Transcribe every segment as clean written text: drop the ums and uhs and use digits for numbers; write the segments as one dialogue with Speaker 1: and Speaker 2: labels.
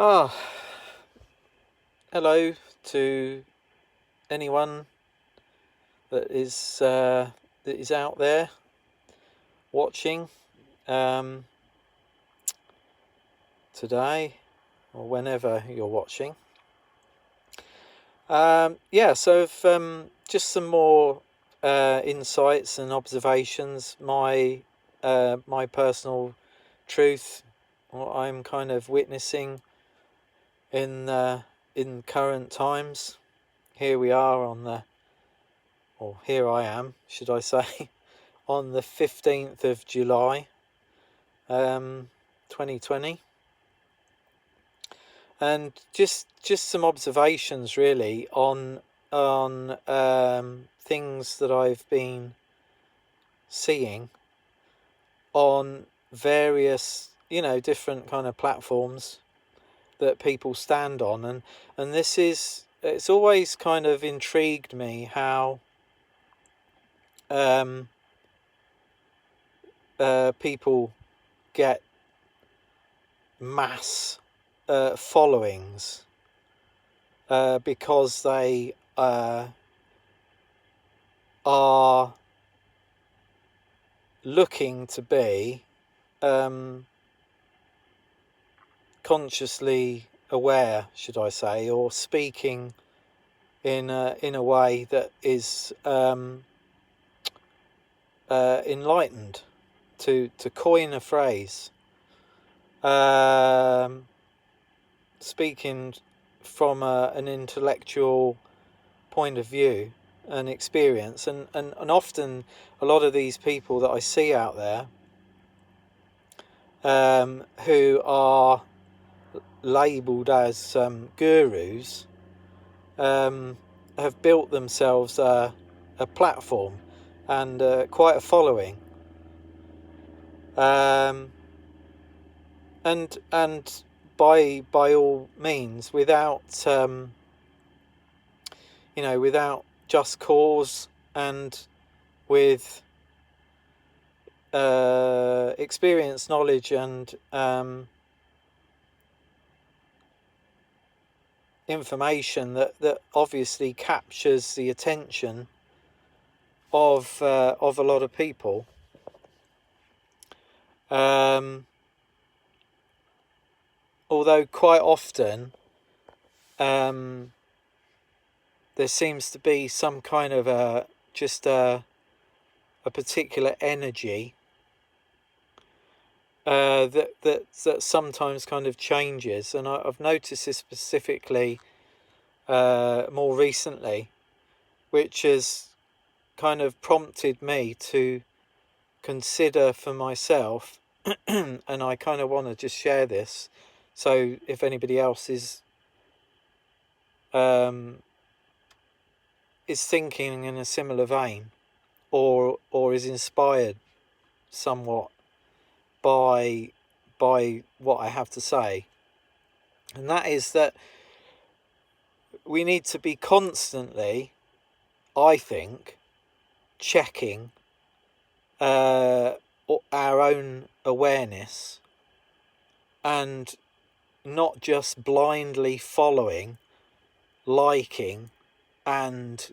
Speaker 1: Ah, hello to anyone that is out there watching um, today or whenever you're watching. Just some more insights and observations. My personal truth, what I'm kind of witnessing in current times. Here we are here I am, should I say, on the 15th of July, 2020. And just some observations really on things that I've been seeing on various, different kind of platforms that people stand on. And it's always kind of intrigued me how people get mass followings because they are looking to be consciously aware, should I say, or speaking in a way that is enlightened. To coin a phrase, speaking from an intellectual point of view and experience, and often a lot of these people that I see out there who are labelled as gurus have built themselves a platform and quite a following, and by all means, without without just cause, and with experience, knowledge, and information that obviously captures the attention of a lot of people. Although quite often there seems to be some kind of a particular energy that sometimes kind of changes, and I've noticed this specifically more recently, which has kind of prompted me to consider for myself, and I kind of want to just share this, so if anybody else is thinking in a similar vein, or is inspired somewhat by what I have to say, and that is that we need to be constantly, I think, checking our own awareness, and not just blindly following, liking, and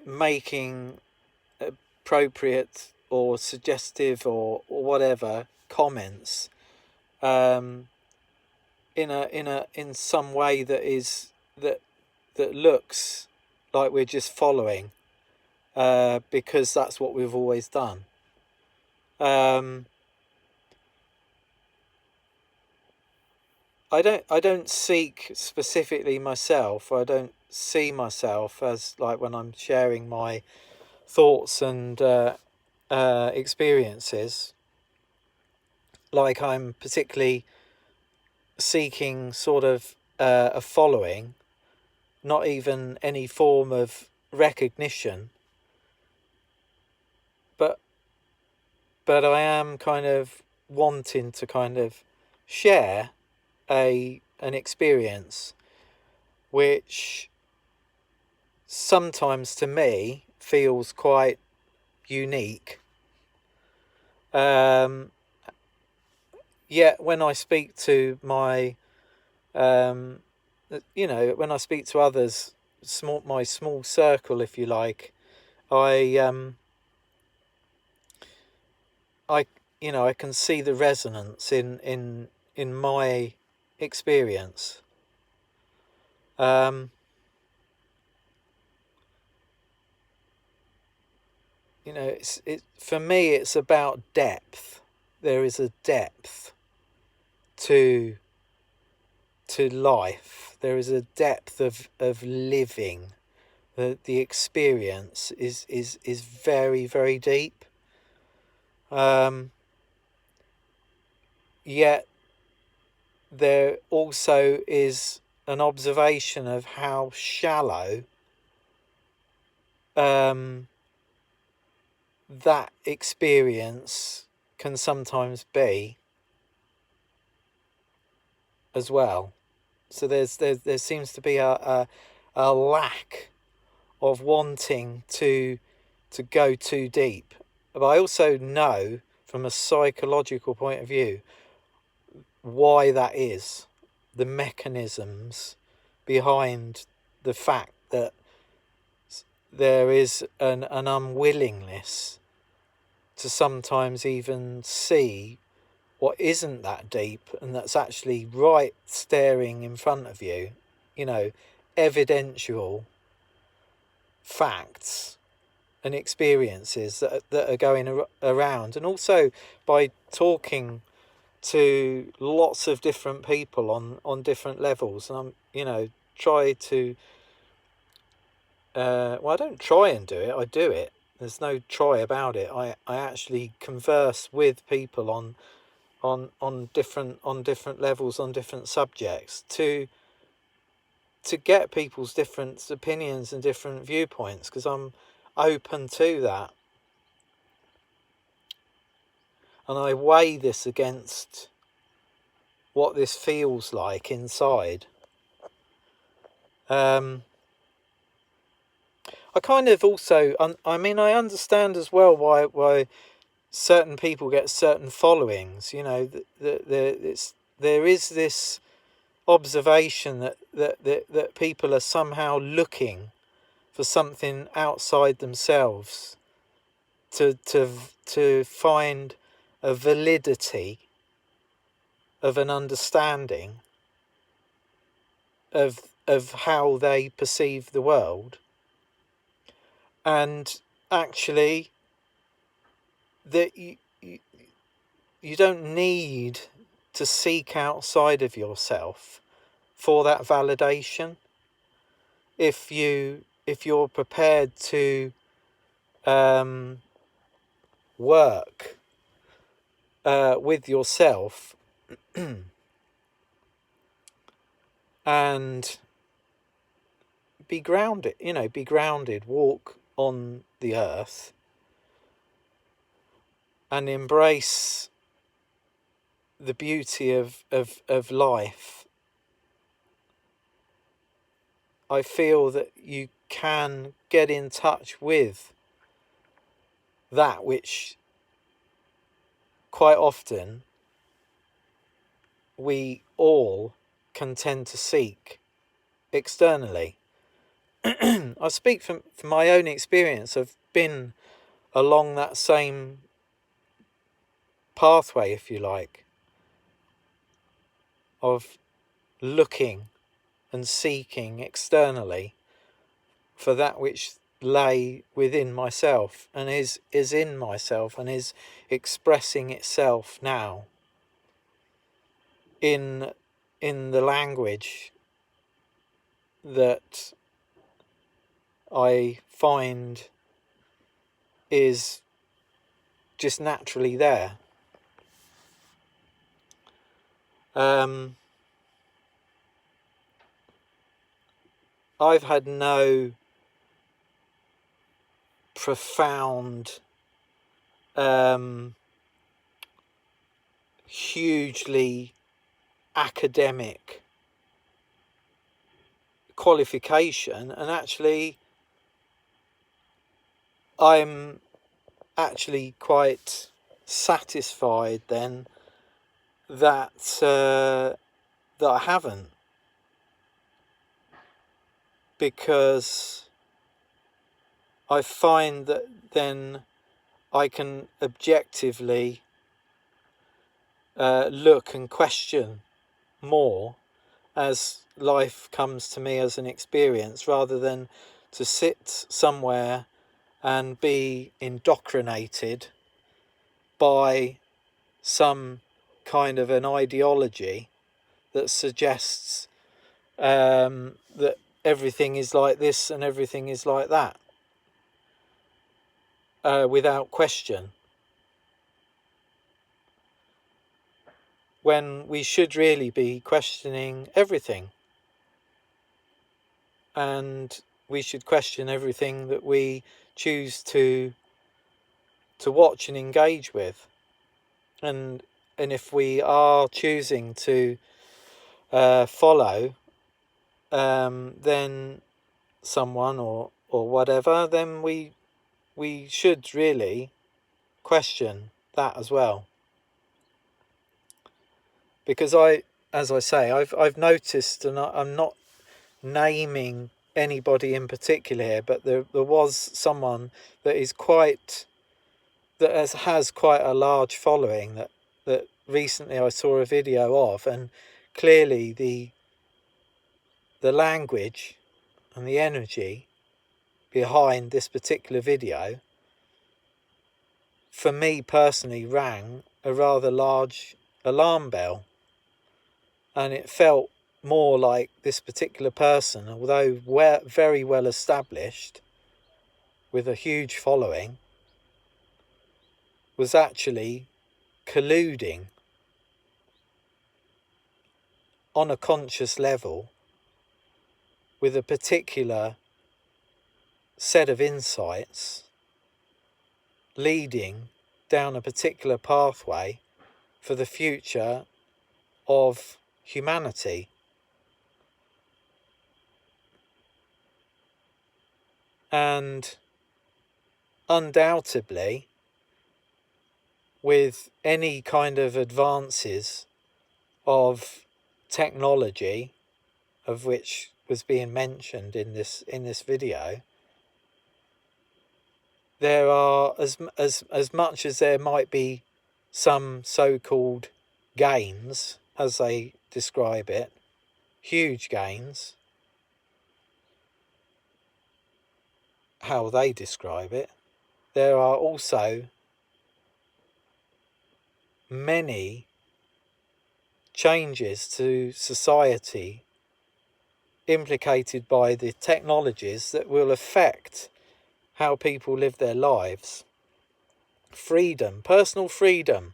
Speaker 1: making appropriate or suggestive or whatever comments in some way that looks like we're just following because that's what we've always done. I don't seek specifically myself. I don't see myself as, like, when I'm sharing my thoughts and experiences, like I'm particularly seeking sort of a following, not even any form of recognition, but I am kind of wanting to kind of share an experience which sometimes to me feels quite unique. yet when I speak to my, when I speak to others, my small circle, if you like, I I I can see the resonance in my experience. For me, it's about depth. There is a depth to life. There is a depth of living. The experience is very, very deep. Yet there also is an observation of how shallow that experience can sometimes be as well. So there seems to be a lack of wanting to go too deep. But I also know from a psychological point of view why that is, the mechanisms behind the fact that there is an unwillingness to sometimes even see what isn't that deep and that's actually right staring in front of you, evidential facts and experiences that are going around. And also by talking to lots of different people on different levels, and I'm try to I don't try and do it, I do it. There's no try about it. I actually converse with people on different levels, on different subjects, to get people's different opinions and different viewpoints, because I'm open to that. And I weigh this against what this feels like inside. I kind of also, I understand as well why certain people get certain followings. There is this observation that people are somehow looking for something outside themselves to find a validity of an understanding of how they perceive the world. And actually, that you don't need to seek outside of yourself for that validation. If you're prepared to work with yourself and be grounded, walk on the earth and embrace the beauty of life, I feel that you can get in touch with that which quite often we all can tend to seek externally. I speak from my own experience. I've been along that same pathway, if you like, of looking and seeking externally for that which lay within myself and is in myself and is expressing itself now in the language that I find is just naturally there. I've had no profound, hugely academic qualification, and actually I'm actually quite satisfied then that I haven't, because I find that then I can objectively look and question more as life comes to me as an experience, rather than to sit somewhere and be indoctrinated by some kind of an ideology that suggests that everything is like this and everything is like that, without question, when we should really be questioning everything. And we should question everything that we choose to watch and engage with. And if we are choosing to follow then someone or whatever, then we should really question that as well. Because as I say, I've noticed, and I'm not naming anybody in particular here, but there was someone that is has quite a large following that recently I saw a video of, and clearly the language and the energy behind this particular video, for me personally, rang a rather large alarm bell. And it felt more like this particular person, although very well established with a huge following, was actually colluding on a conscious level with a particular set of insights, leading down a particular pathway for the future of humanity. And undoubtedly, with any kind of advances of technology, of which was being mentioned in this video, there are, as much as there might be some so-called gains, as they describe it, huge gains, how they describe it, there are also many changes to society implicated by the technologies that will affect how people live their lives. Freedom, personal freedom.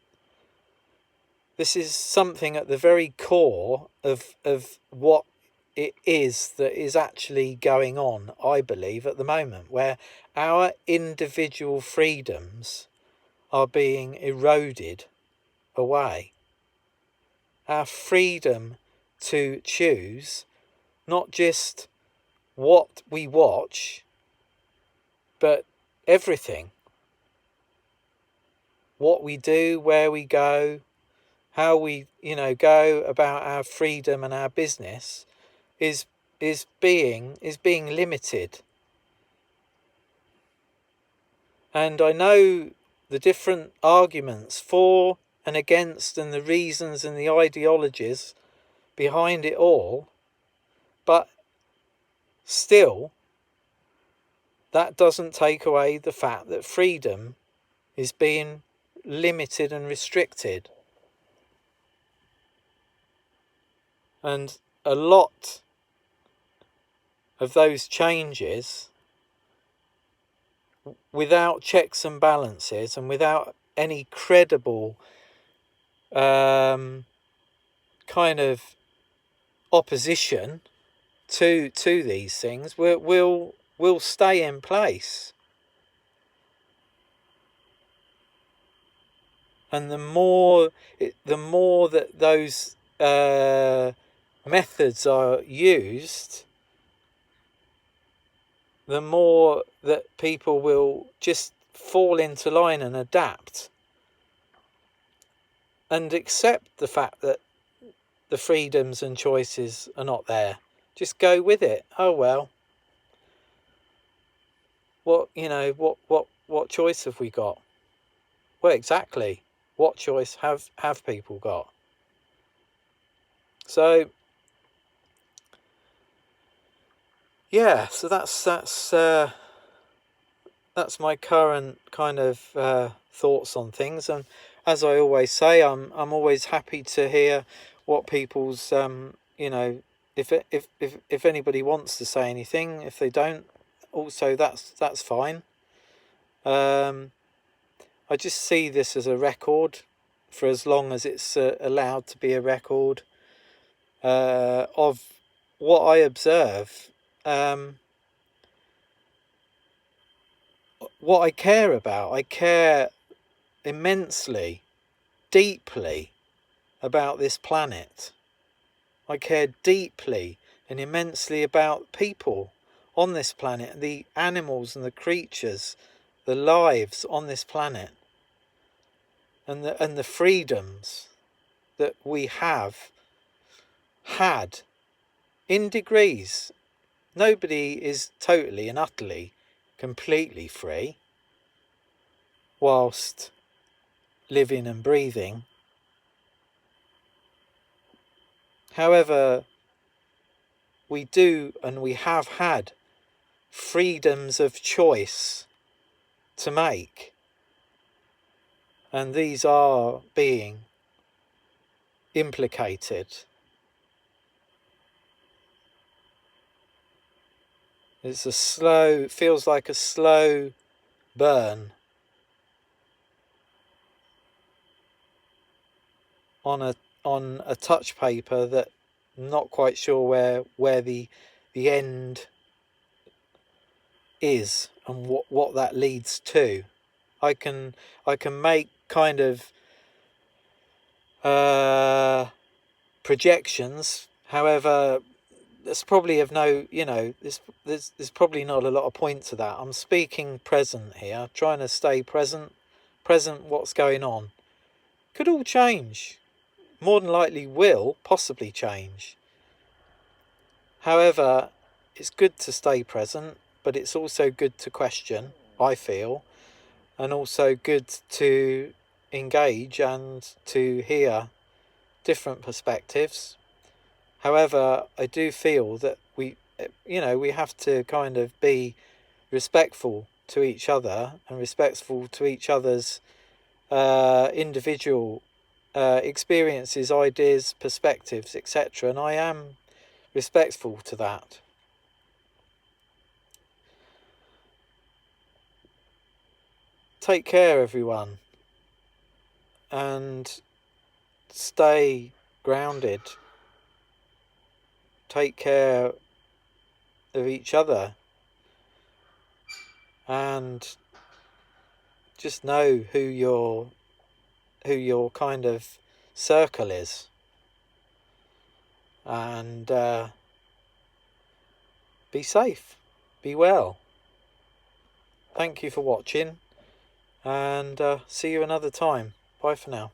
Speaker 1: This is something at the very core of what it is that is actually going on, I believe, at the moment, where our individual freedoms are being eroded away. Our freedom to choose not just what we watch, but everything. What we do, where we go, how we, go about our freedom and our business is being limited. And I know the different arguments for and against, and the reasons and the ideologies behind it all, but still, that doesn't take away the fact that freedom is being limited and restricted. And a lot of those changes, without checks and balances and without any credible kind of opposition to these things, will stay in place. And the more that those methods are used, the more that people will just fall into line and adapt. and accept the fact that the freedoms and choices are not there. Just go with it. Oh well. What choice have we got? Well, exactly. What choice have people got? So yeah, so that's my current kind of thoughts on things. And as I always say, I'm always happy to hear what people's if anybody wants to say anything. If they don't, also that's fine. I just see this as a record, for as long as it's allowed to be a record of what I observe, what I care about. I care immensely, deeply about this planet. I care deeply and immensely about people on this planet, the animals and the creatures, the lives on this planet, and the freedoms that we have had in degrees. Nobody is totally and utterly, completely free whilst living and breathing. However, we do and we have had freedoms of choice to make, and these are being implicated. Feels like a slow burn on a touch paper that I'm not quite sure where the end is and what that leads to. I can make kind of projections. However, there's probably there's probably not a lot of point to that. I'm speaking present here, trying to stay present what's going on. Could all change. More than likely will possibly change. However, it's good to stay present, but it's also good to question, I feel, and also good to engage and to hear different perspectives. However, I do feel that we have to kind of be respectful to each other and respectful to each other's individual experiences, ideas, perspectives, etc. And I am respectful to that. Take care, everyone, and stay grounded. Take care of each other, and just know who your kind of circle is, and be safe, be well. Thank you for watching, and see you another time. Bye for now.